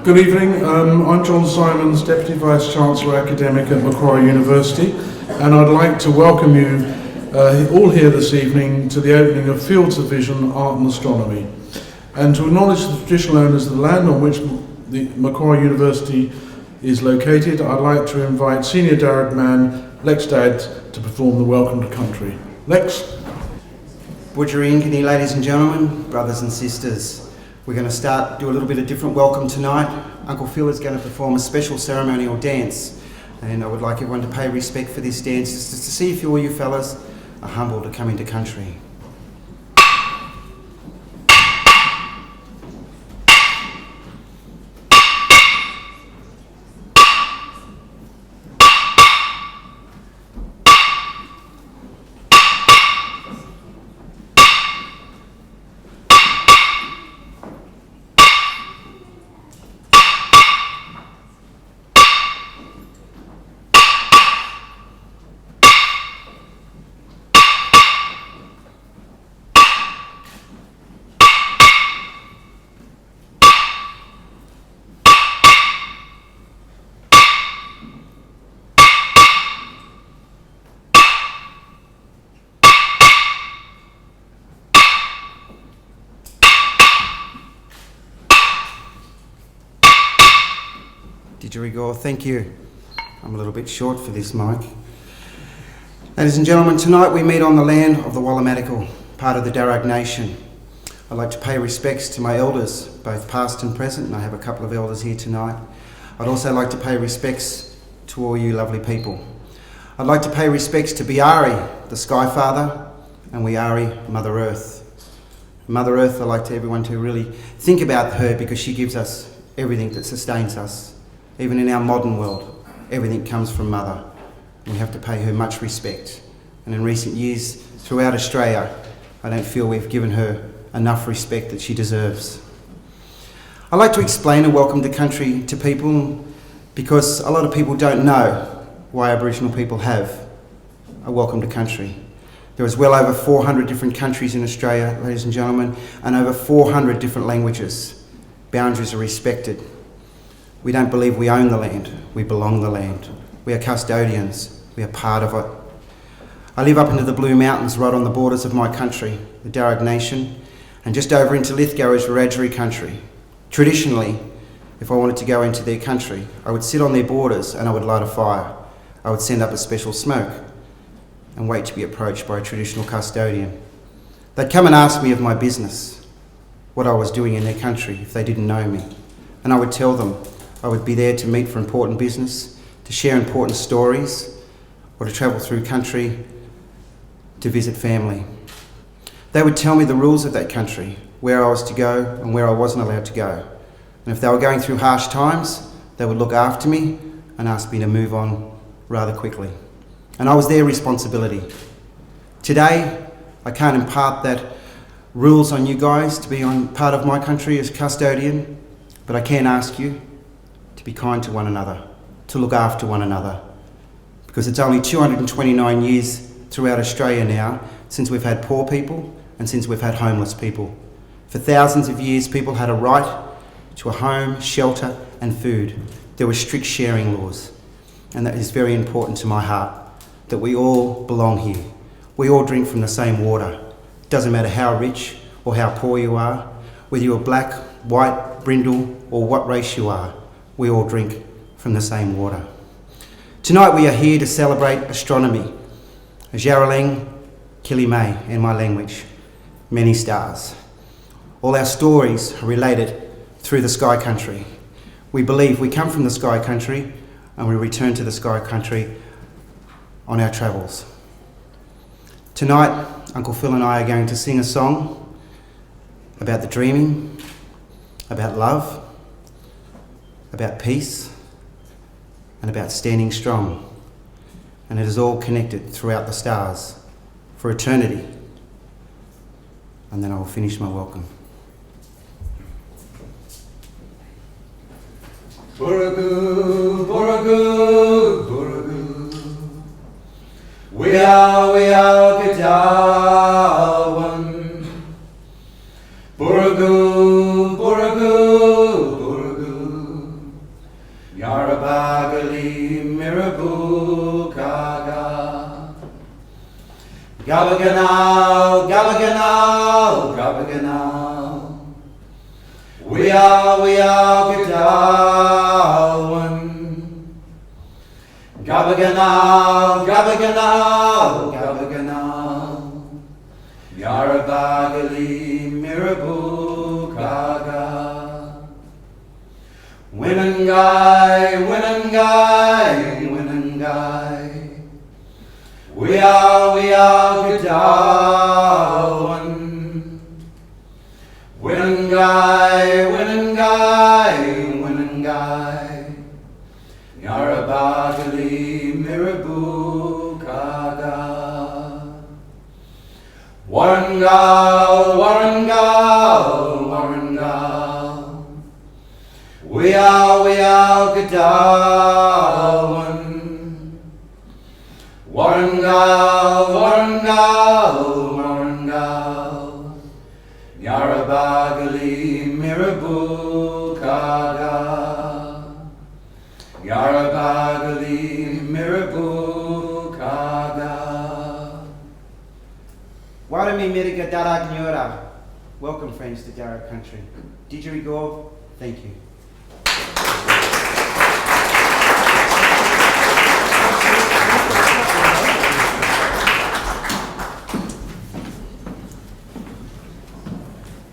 Good evening, I'm John Simons, Deputy Vice-Chancellor Academic at Macquarie University, and I'd like to welcome you all here this evening to the opening of Fields of Vision, Art and Astronomy, and to acknowledge the traditional owners of the land on which the Macquarie University is located. I'd like to invite Senior Darragh Man, Lex Dadd, to perform the Welcome to Country. Lex. Budjerinkini, ladies and gentlemen, brothers and sisters. We're going to do a little bit of different welcome tonight. Uncle Phil is going to perform a special ceremonial dance, and I would like everyone to pay respect for this dance, just to see if all you fellas are humble to come into country. Didgeridoo, thank you. I'm a little bit short for this mic. Ladies and gentlemen, tonight we meet on the land of the Wallamatical, part of the Darragh Nation. I'd like to pay respects to my elders, both past and present, and I have a couple of elders here tonight. I'd also like to pay respects to all you lovely people. I'd like to pay respects to Biari, the Sky Father, and Wiari, Mother Earth. Mother Earth, I'd like everyone to really think about her, because she gives us everything that sustains us. Even in our modern world, everything comes from Mother. We have to pay her much respect. And in recent years, throughout Australia, I don't feel we've given her enough respect that she deserves. I like to explain a welcome to country to people, because a lot of people don't know why Aboriginal people have a welcome to country. There is well over 400 different countries in Australia, ladies and gentlemen, and over 400 different languages. Boundaries are respected. We don't believe we own the land, we belong the land. We are custodians, we are part of it. I live up into the Blue Mountains, right on the borders of my country, the Darragh Nation, and just over into Lithgow is Wiradjuri country. Traditionally, if I wanted to go into their country, I would sit on their borders and I would light a fire. I would send up a special smoke and wait to be approached by a traditional custodian. They'd come and ask me of my business, what I was doing in their country if they didn't know me, and I would tell them. I would be there to meet for important business, to share important stories, or to travel through country to visit family. They would tell me the rules of that country, where I was to go and where I wasn't allowed to go. And if they were going through harsh times, they would look after me and ask me to move on rather quickly. And I was their responsibility. Today, I can't impart that rules on you guys to be on part of my country as custodian, but I can ask you to be kind to one another, to look after one another, because it's only 229 years throughout Australia now since we've had poor people and since we've had homeless people. For thousands of years, people had a right to a home, shelter and food. There were strict sharing laws, and that is very important to my heart, that we all belong here. We all drink from the same water. It doesn't matter how rich or how poor you are, whether you're black, white, brindle or what race you are. We all drink from the same water. Tonight we are here to celebrate astronomy. Jarraleng, Kilimay in my language, many stars. All our stories are related through the sky country. We believe we come from the sky country and we return to the sky country on our travels. Tonight, Uncle Phil and I are going to sing a song about the dreaming, about love, about peace, and about standing strong. And it is all connected throughout the stars for eternity. And then I will finish my welcome. Borogu, Borogu, Borogu. We are Gadalwan. Borogu, Borogu, Borogu. Gabaganal, Gabaganal, Gabaganal. We are Gadalwan. Gabaganal, Gabaganal, Gabaganal. Yarabagali, Mirabu, Gaga. Winangai, Winangai, Winangai. We are Gadalwan. Winangai, Winangai, Winangai. Yarabagali, Mirabu, Kaga. Warangal, Warangal, Warangal. We are Gadalwan. Warangal, Warangal, Warangal. Yarabagali, Mirabu, Kaga. Yarabagali, Mirabu, Kaga. Warami Miriga Darak Nyora. Welcome, friends, to Darak country. Didgeridoo, thank you.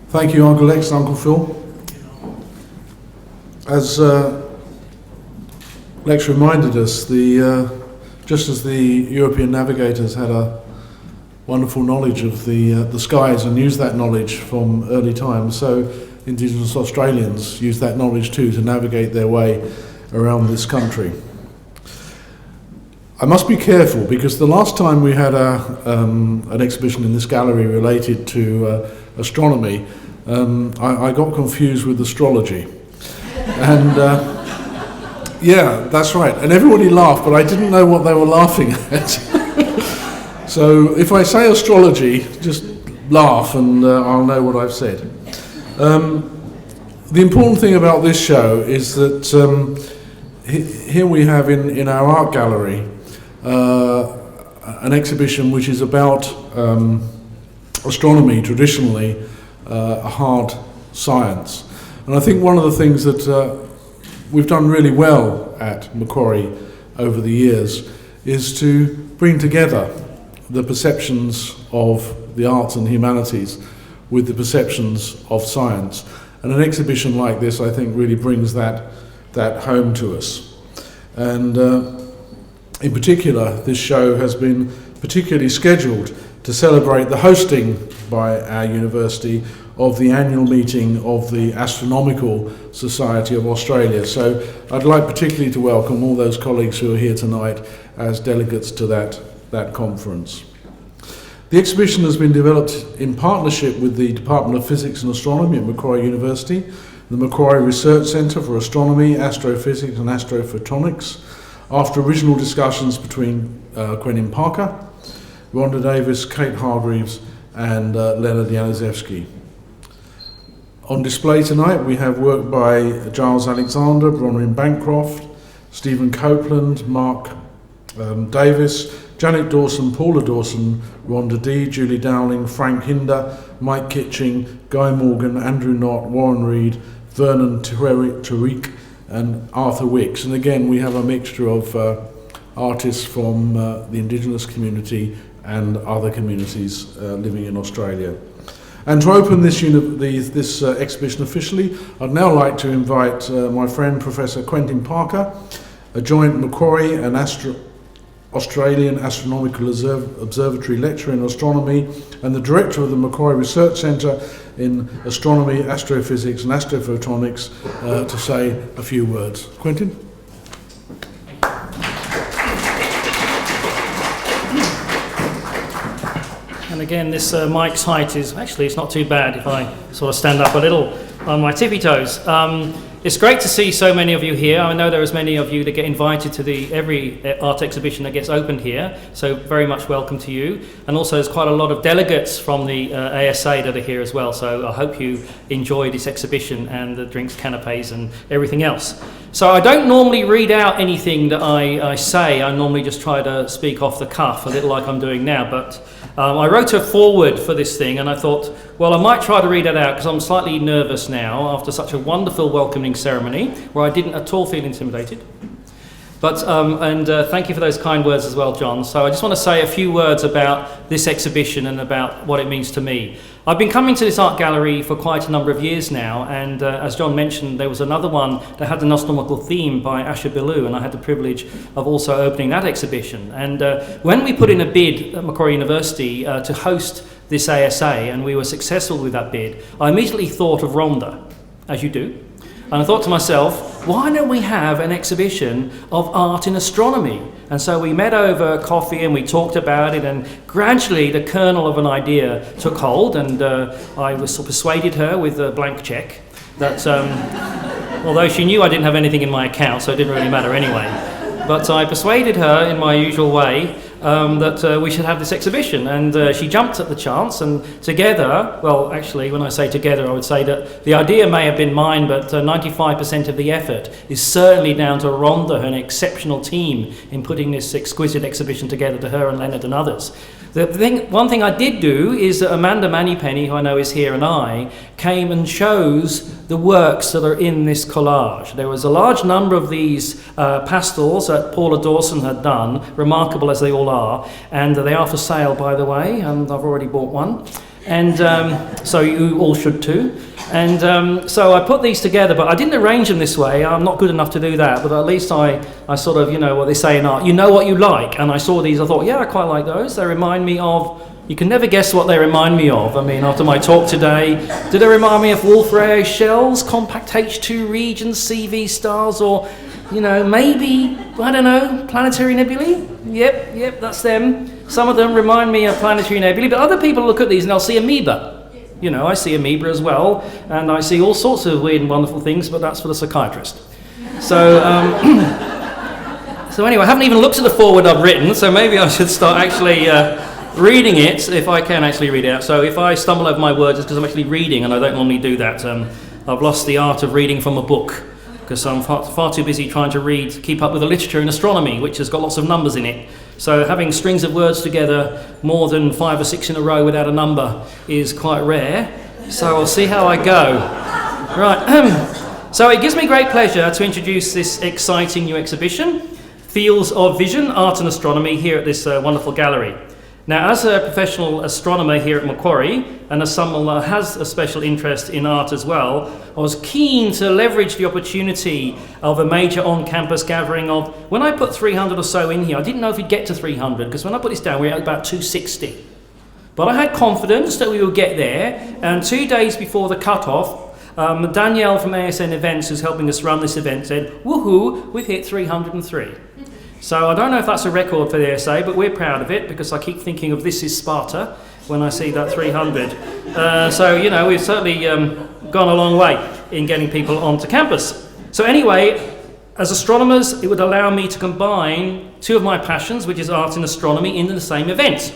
Thank you, Uncle Lex and Uncle Phil. As Lex reminded us, just as the European navigators had a wonderful knowledge of the skies and used that knowledge from early times, so Indigenous Australians used that knowledge too to navigate their way around this country. I must be careful because the last time we had an exhibition in this gallery related to astronomy, I got confused with astrology. And yeah, that's right. And everybody laughed, but I didn't know what they were laughing at. So if I say astrology, just laugh and I'll know what I've said. The important thing about this show is that here we have in our art gallery an exhibition which is about astronomy, traditionally a hard science. And I think one of the things that we've done really well at Macquarie over the years is to bring together the perceptions of the arts and humanities with the perceptions of science. And an exhibition like this, I think, really brings that home to us. And in particular, this show has been particularly scheduled to celebrate the hosting by our university of the annual meeting of the Astronomical Society of Australia. So I'd like particularly to welcome all those colleagues who are here tonight as delegates to that conference. The exhibition has been developed in partnership with the Department of Physics and Astronomy at Macquarie University, the Macquarie Research Centre for Astronomy, Astrophysics and Astrophotonics, after original discussions between Quentin Parker, Rhonda Davis, Kate Hargreaves and Leonard Januszewski. On display tonight we have work by Giles Alexander, Bronwyn Bancroft, Stephen Copeland, Mark Davis, Janet Dawson, Paula Dawson, Rhonda D, Julie Dowling, Frank Hinder, Mike Kitching, Guy Morgan, Andrew Knott, Warren Reed, Vernon Tariq and Arthur Wicks. And again we have a mixture of artists from the Indigenous community and other communities living in Australia. And to open this exhibition officially, I'd now like to invite my friend Professor Quentin Parker, a joint Macquarie and Australian Astronomical Observatory lecturer in astronomy and the director of the Macquarie Research Centre in Astronomy, Astrophysics and Astrophotonics to say a few words. Quentin? And again, this mic's height is, actually it's not too bad if I sort of stand up a little on my tippy toes. It's great to see so many of you here. I know there are as many of you that get invited to every art exhibition that gets opened here, so very much welcome to you. And also there's quite a lot of delegates from the ASA that are here as well, so I hope you enjoy this exhibition and the drinks, canapes and everything else. So I don't normally read out anything that I say. I normally just try to speak off the cuff, a little like I'm doing now. But I wrote a foreword for this thing, and I thought, well, I might try to read it out because I'm slightly nervous now after such a wonderful welcoming ceremony where I didn't at all feel intimidated. But thank you for those kind words as well, John. So I just want to say a few words about this exhibition and about what it means to me. I've been coming to this art gallery for quite a number of years now, and as John mentioned, there was another one that had an astronomical theme by Asher Billou, and I had the privilege of also opening that exhibition. And when we put in a bid at Macquarie University to host this ASA, and we were successful with that bid, I immediately thought of Rhonda, as you do. And I thought to myself, why don't we have an exhibition of art in astronomy? And so we met over coffee and we talked about it, and gradually the kernel of an idea took hold, and I was persuaded her with a blank cheque that, although she knew I didn't have anything in my account, so it didn't really matter anyway, but I persuaded her in my usual way that we should have this exhibition, and she jumped at the chance, and together, well, actually, when I say together, I would say that the idea may have been mine, but 95% of the effort is certainly down to Rhonda, an exceptional team in putting this exquisite exhibition together, to her and Leonard and others. One thing I did do is that Amanda Mannypenny, who I know is here, and I came and chose the works that are in this collage. There was a large number of these pastels that Paula Dawson had done, remarkable as they all are, and they are for sale, by the way, and I've already bought one, and so you all should too. And so I put these together, but I didn't arrange them this way. I'm not good enough to do that, but at least I sort of, you know what they say in art, you know what you like. And I saw these, I thought, yeah, I quite like those. They remind me of, you can never guess what they remind me of. I mean, after my talk today, do they remind me of Wolf-Rayet shells, compact H2 regions, CV stars, or, you know, maybe, I don't know, planetary nebulae? Yep, that's them. Some of them remind me of planetary nebulae, but other people look at these and they'll see amoeba. You know, I see amoeba as well, and I see all sorts of weird and wonderful things, but that's for the psychiatrist. So, so anyway, I haven't even looked at the foreword I've written, so maybe I should start actually reading it, if I can actually read it out. So if I stumble over my words, it's because I'm actually reading, and I don't normally do that. I've lost the art of reading from a book, because I'm far too busy trying to keep up with the literature in astronomy, which has got lots of numbers in it. So having strings of words together more than 5 or 6 in a row without a number is quite rare. So I'll see how I go. Right. So it gives me great pleasure to introduce this exciting new exhibition, Fields of Vision, Art and Astronomy, here at this wonderful gallery. Now, as a professional astronomer here at Macquarie, and as someone that has a special interest in art as well, I was keen to leverage the opportunity of a major on-campus gathering of, when I put 300 or so in here, I didn't know if we'd get to 300, because when I put this down, we were at about 260. But I had confidence that we would get there, and 2 days before the cut-off, Danielle from ASN Events, who's helping us run this event, said, woohoo, we've hit 303. So I don't know if that's a record for the ASA, but we're proud of it, because I keep thinking of This Is Sparta when I see that 300. So, you know, we've certainly gone a long way in getting people onto campus. So anyway, as astronomers, it would allow me to combine two of my passions, which is art and astronomy, into the same event.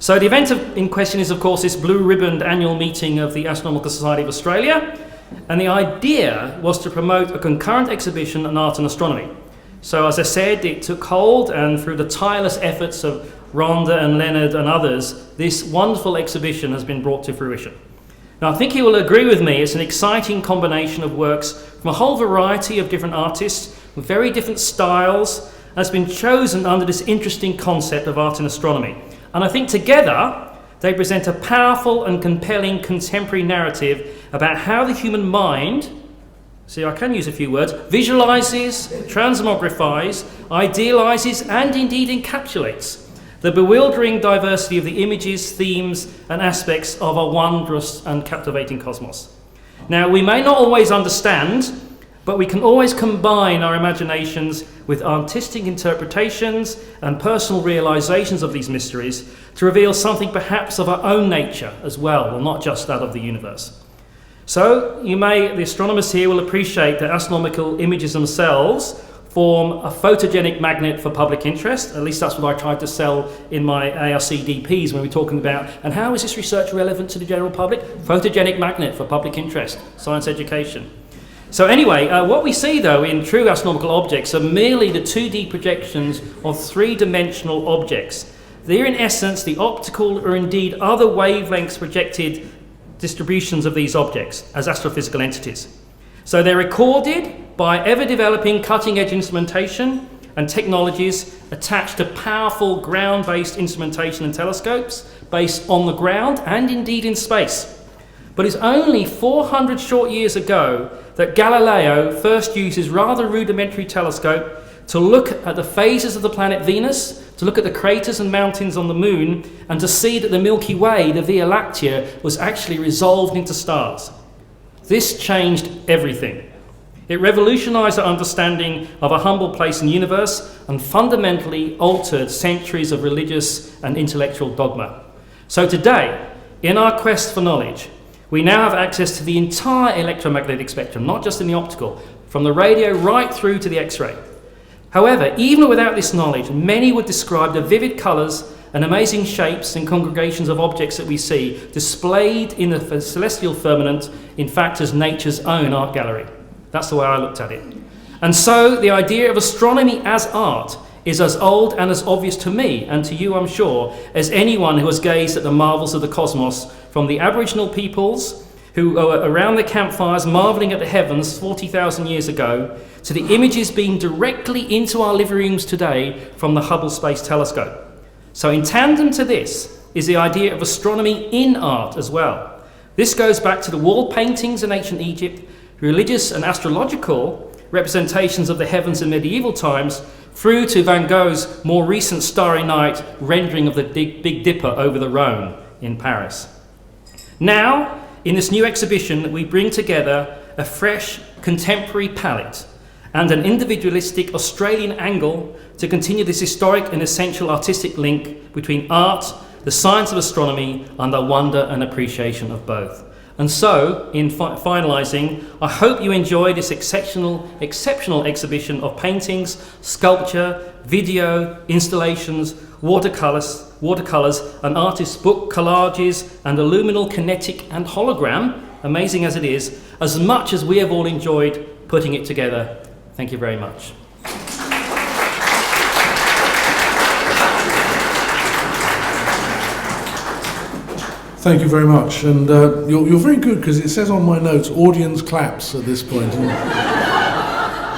So the event in question is, of course, this blue-ribboned annual meeting of the Astronomical Society of Australia, and the idea was to promote a concurrent exhibition on art and astronomy. So as I said, it took hold, and through the tireless efforts of Rhonda and Leonard and others, this wonderful exhibition has been brought to fruition. Now I think you will agree with me, it's an exciting combination of works from a whole variety of different artists with very different styles, and has been chosen under this interesting concept of art and astronomy. And I think together they present a powerful and compelling contemporary narrative about how the human mind, see, I can use a few words, visualizes, transmogrifies, idealizes, and indeed encapsulates the bewildering diversity of the images, themes, and aspects of a wondrous and captivating cosmos. Now, we may not always understand, but we can always combine our imaginations with artistic interpretations and personal realizations of these mysteries to reveal something perhaps of our own nature as well, or not just that of the universe. So, the astronomers here will appreciate that astronomical images themselves form a photogenic magnet for public interest. At least that's what I tried to sell in my ARCDPs when we were talking about, and how is this research relevant to the general public? Photogenic magnet for public interest, science education. So anyway, what we see though in true astronomical objects are merely the 2D projections of three-dimensional objects. They're in essence the optical or indeed other wavelengths projected distributions of these objects as astrophysical entities. So they're recorded by ever-developing cutting-edge instrumentation and technologies attached to powerful ground-based instrumentation and telescopes based on the ground and indeed in space. But it's only 400 short years ago that Galileo first used his rather rudimentary telescope to look at the phases of the planet Venus, to look at the craters and mountains on the moon, and to see that the Milky Way, the Via Lactea, was actually resolved into stars. This changed everything. It revolutionized our understanding of a humble place in the universe and fundamentally altered centuries of religious and intellectual dogma. So today, in our quest for knowledge, we now have access to the entire electromagnetic spectrum, not just in the optical, from the radio right through to the X-ray. However, even without this knowledge, many would describe the vivid colours and amazing shapes and congregations of objects that we see displayed in the celestial firmament, in fact, as nature's own art gallery. That's the way I looked at it. And so the idea of astronomy as art is as old and as obvious to me, and to you I'm sure, as anyone who has gazed at the marvels of the cosmos, from the Aboriginal peoples who were around their campfires marvelling at the heavens 40,000 years ago, to the images being directly into our living rooms today from the Hubble Space Telescope. So in tandem to this is the idea of astronomy in art as well. This goes back to the wall paintings in ancient Egypt, religious and astrological representations of the heavens in medieval times, through to Van Gogh's more recent Starry Night rendering of the Big Dipper over the Rhone in Paris. Now, in this new exhibition, we bring together a fresh, contemporary palette and an individualistic Australian angle to continue this historic and essential artistic link between art, the science of astronomy, and the wonder and appreciation of both. And so, in finalising, I hope you enjoy this exceptional exhibition of paintings, sculpture, video, installations, watercolours, an artist's book, collages, and a luminal kinetic and hologram, amazing as it is, as much as we have all enjoyed putting it together. Thank you very much. Thank you very much, and you're very good, because it says on my notes, audience claps at this point. And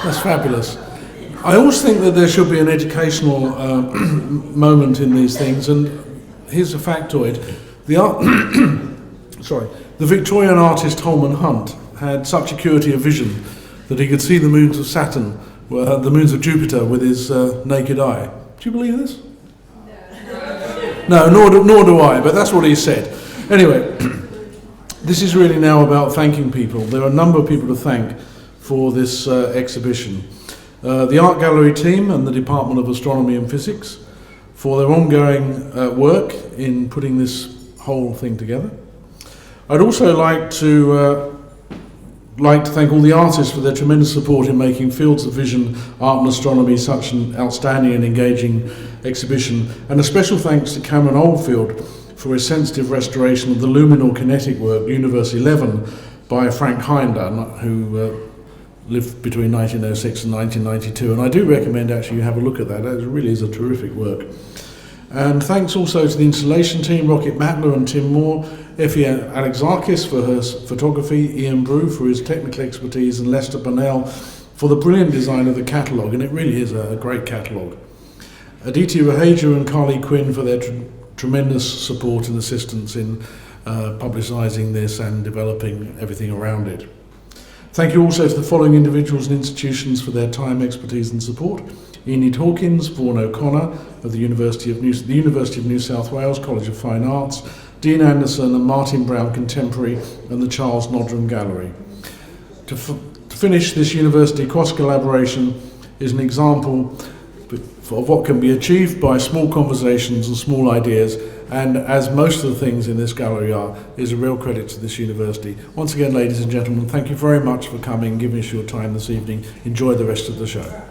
that's fabulous. I always think that there should be an educational moment in these things, and here's a factoid. The Victorian artist Holman Hunt had such acuity of vision that he could see the moons of Saturn, the moons of Jupiter, with his naked eye. Do you believe this? No, nor do I, but that's what he said. Anyway, this is really now about thanking people. There are a number of people to thank for this exhibition. The Art Gallery team and the Department of Astronomy and Physics for their ongoing work in putting this whole thing together. I'd also like to thank all the artists for their tremendous support in making Fields of Vision, Art and Astronomy such an outstanding and engaging exhibition, and a special thanks to Cameron Oldfield for his sensitive restoration of the luminal kinetic work Universe 11 by Frank Hinder, who lived between 1906 and 1992, and I do recommend actually you have a look at that. It really is a terrific work. And thanks also to the installation team, Rocket Matler and Tim Moore, Effie Alexakis for her photography, Ian Brew for his technical expertise, and Lester Burnell for the brilliant design of the catalogue, and it really is a great catalogue. Aditi Raheja and Carly Quinn for their tremendous support and assistance in publicising this and developing everything around it. Thank you also to the following individuals and institutions for their time, expertise and support. Enid Hawkins, Vaughan O'Connor of the University of New South Wales College of Fine Arts, Dean Anderson and Martin Brown Contemporary and the Charles Nodram Gallery. To finish, this university cross-collaboration is an example of what can be achieved by small conversations and small ideas, and as most of the things in this gallery are, is a real credit to this university. Once again, ladies and gentlemen, thank you very much for coming, giving us your time this evening. Enjoy the rest of the show.